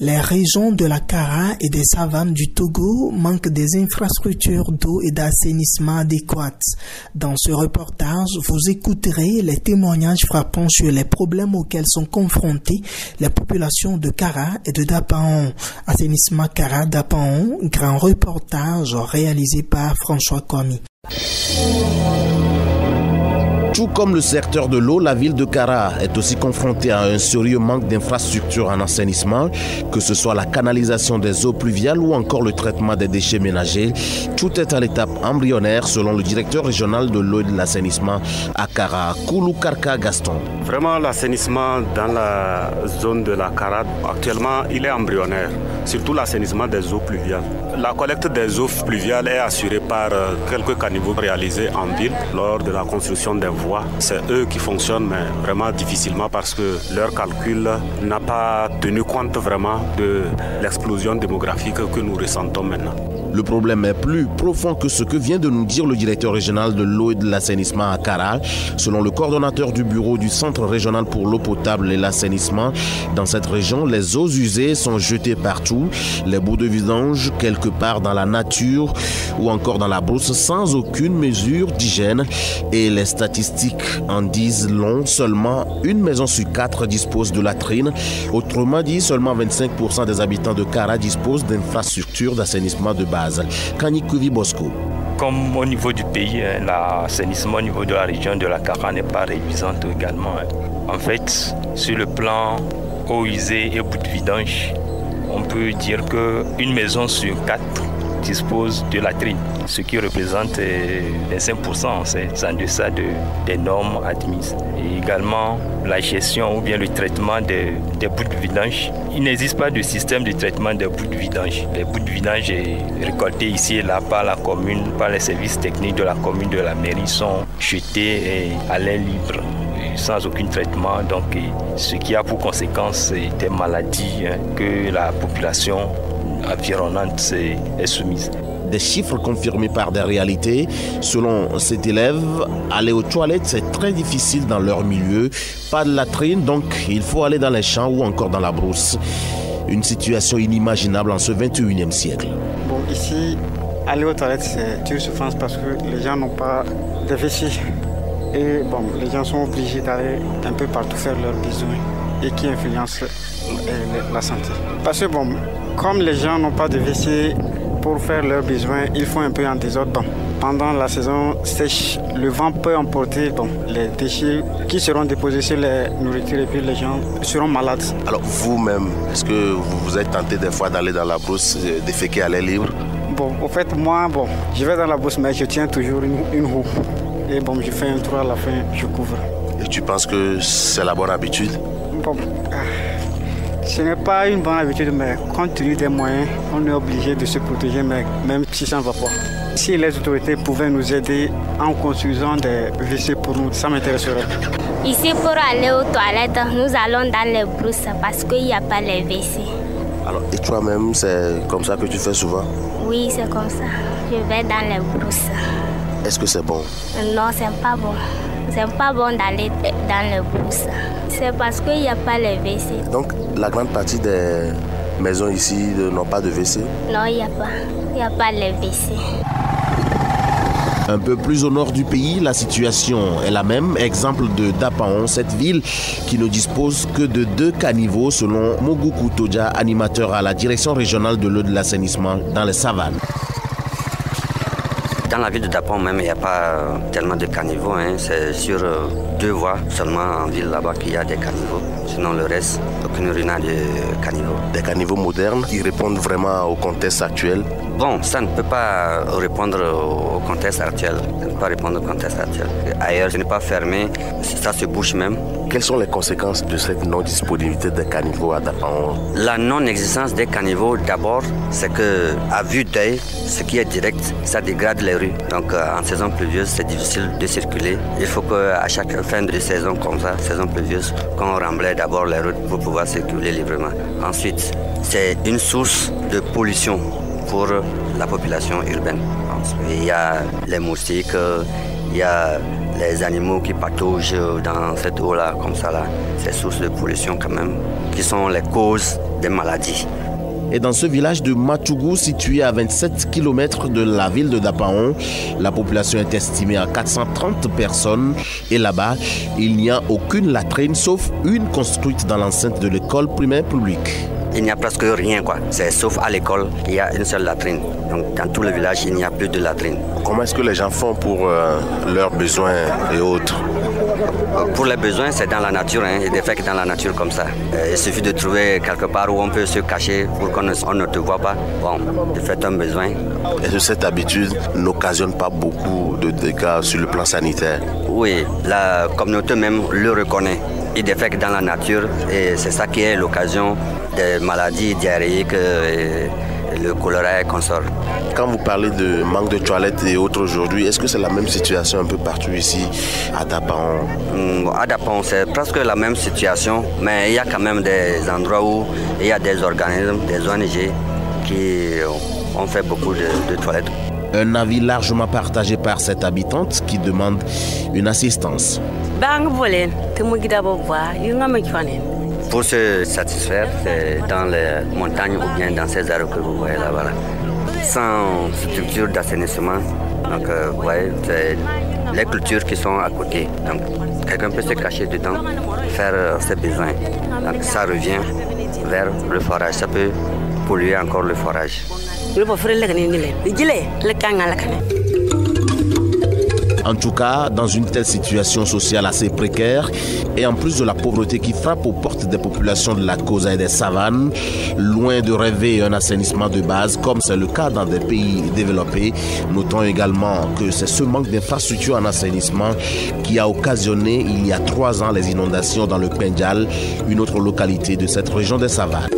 Les régions de la Kara et des savanes du Togo manquent des infrastructures d'eau et d'assainissement adéquates. Dans ce reportage, vous écouterez les témoignages frappants sur les problèmes auxquels sont confrontées les populations de Kara et de Dapaon. Assainissement Kara Dapaon, grand reportage réalisé par François Kwame. Tout comme le secteur de l'eau, la ville de Kara est aussi confrontée à un sérieux manque d'infrastructures en assainissement, que ce soit la canalisation des eaux pluviales ou encore le traitement des déchets ménagers. Tout est à l'étape embryonnaire selon le directeur régional de l'eau et de l'assainissement à Kara, Koulou Karka Gaston. Vraiment, l'assainissement dans la zone de la Kara, actuellement, il est embryonnaire, surtout l'assainissement des eaux pluviales. La collecte des eaux pluviales est assurée par quelques caniveaux réalisés en ville lors de la construction des voies. C'est eux qui fonctionnent, mais vraiment difficilement parce que leur calcul n'a pas tenu compte vraiment de l'explosion démographique que nous ressentons maintenant. Le problème est plus profond que ce que vient de nous dire le directeur régional de l'eau et de l'assainissement à Kara. Selon le coordonnateur du bureau du Centre régional pour l'eau potable et l'assainissement, dans cette région, les eaux usées sont jetées partout, les bouts de vidange quelque part dans la nature ou encore dans la brousse sans aucune mesure d'hygiène. Et les statistiques en disent long, seulement une maison sur 4 dispose de latrines. Autrement dit, seulement 25% des habitants de Kara disposent d'infrastructures d'assainissement de base. Kanikuvi Bosco. Comme au niveau du pays, l'assainissement au niveau de la région de la Kara n'est pas réduisant également. En fait, sur le plan eau usée et bout de vidange, on peut dire qu'une maison sur 4 dispose de latrines, ce qui représente les 5%, c'est en deçà des normes admises. Et également la gestion ou bien le traitement des bouts de vidange. Il n'existe pas de système de traitement des bouts de vidange. Les bouts de vidange récoltés ici et là par la commune, par les services techniques de la commune, de la mairie, sont jetés à l'air libre, sans aucun traitement, donc ce qui a pour conséquence des maladies que la population environnante est soumise. Des chiffres confirmés par des réalités. Selon cet élève, aller aux toilettes, c'est très difficile dans leur milieu. Pas de latrine, donc il faut aller dans les champs ou encore dans la brousse. Une situation inimaginable en ce 21e siècle. Bon, ici, aller aux toilettes, c'est une souffrance parce que les gens n'ont pas de WC. Et bon, les gens sont obligés d'aller un peu partout faire leurs besoins et qui influencent la santé. Parce que bon, comme les gens n'ont pas de WC pour faire leurs besoins, ils font un peu en désordre. Bon, pendant la saison sèche, le vent peut emporter les déchets qui seront déposés sur les nourritures et puis les gens seront malades. Alors vous-même, est-ce que vous vous êtes tenté des fois d'aller dans la brousse, déféquer à l'air libre? Bon, au fait, moi, je vais dans la brousse, mais je tiens toujours une roue. Et bon, je fais un tour à la fin, je couvre. Et tu penses que c'est la bonne habitude? Bon, ce n'est pas une bonne habitude, mais compte tenu des moyens, on est obligé de se protéger, mais même si ça ne va pas. Si les autorités pouvaient nous aider en construisant des WC pour nous, ça m'intéresserait. Ici, pour aller aux toilettes, nous allons dans les brousses parce qu'il n'y a pas les WC. Alors, et toi-même, c'est comme ça que tu fais souvent? Oui, c'est comme ça. Je vais dans les brousses. Est-ce que c'est bon? Non, c'est pas bon. C'est pas bon d'aller dans les brousses. C'est parce qu'il n'y a pas les WC. Donc, la grande partie des maisons ici n'ont pas de WC? Non, il n'y a pas. Il n'y a pas les WC. Un peu plus au nord du pays, la situation est la même. Exemple de Dapaon, cette ville qui ne dispose que de 2 caniveaux selon Moguku Toja, animateur à la direction régionale de l'eau de l'assainissement dans les savanes. Dans la ville de Dapaon même, il n'y a pas tellement de caniveaux. C'est sur 2 voies seulement en ville là-bas qu'il y a des caniveaux. Sinon le reste, aucune rue n'a de caniveaux. Des caniveaux modernes qui répondent vraiment au contexte actuel? Bon, ça ne peut pas répondre au contexte actuel. Ça ne peut pas répondre au contexte actuel. Ailleurs, ce n'est pas fermé, ça se bouche même. Quelles sont les conséquences de cette non-disponibilité des caniveaux à Dapaon? La non-existence des caniveaux, d'abord, c'est qu'à vue d'œil, ce qui est direct, ça dégrade les rues. Donc en saison pluvieuse, c'est difficile de circuler. Il faut qu'à chaque fin de saison comme ça, saison pluvieuse, qu'on remblaye d'abord les routes pour pouvoir circuler librement. Ensuite, c'est une source de pollution pour la population urbaine. Il y a les moustiques, il y a les animaux qui pataugent dans cette eau-là, comme ça, là, ces sources de pollution quand même, qui sont les causes des maladies. Et dans ce village de Machougou, situé à 27 km de la ville de Dapaon, la population est estimée à 430 personnes. Et là-bas, il n'y a aucune latrine, sauf une construite dans l'enceinte de l'école primaire publique. Il n'y a presque rien, quoi. C'est sauf à l'école, il y a une seule latrine. Donc dans tout le village, il n'y a plus de latrine. Comment est-ce que les gens font pour leurs besoins et autres? Pour les besoins, c'est dans la nature, hein. Il défèque dans la nature comme ça. Il suffit de trouver quelque part où on peut se cacher pour qu'on ne te voit pas. Bon, tu fais ton besoin. Est-ce que cette habitude n'occasionne pas beaucoup de dégâts sur le plan sanitaire? Oui, la communauté même le reconnaît. Il défèque dans la nature et c'est ça qui est l'occasion des maladies diarrhéiques et le choléra et consorts. Quand vous parlez de manque de toilettes et autres aujourd'hui, est-ce que c'est la même situation un peu partout ici à Dapaon? À Dapaon, c'est presque la même situation, mais il y a quand même des endroits où il y a des organismes, des ONG qui ont fait beaucoup de toilettes. Un avis largement partagé par cette habitante qui demande une assistance. Pour se satisfaire, c'est dans les montagnes ou bien dans ces arbres que vous voyez là-bas. Sans structure d'assainissement, donc vous voyez, c'est les cultures qui sont à côté. Donc quelqu'un peut se cacher dedans, faire ses besoins. Donc ça revient vers le forage, ça peut polluer encore le forage. En tout cas, dans une telle situation sociale assez précaire, et en plus de la pauvreté qui frappe aux portes des populations de la Kosa et des savanes, loin de rêver un assainissement de base, comme c'est le cas dans des pays développés, notons également que c'est ce manque d'infrastructures en assainissement qui a occasionné il y a 3 ans les inondations dans le Pendjal, une autre localité de cette région des savanes.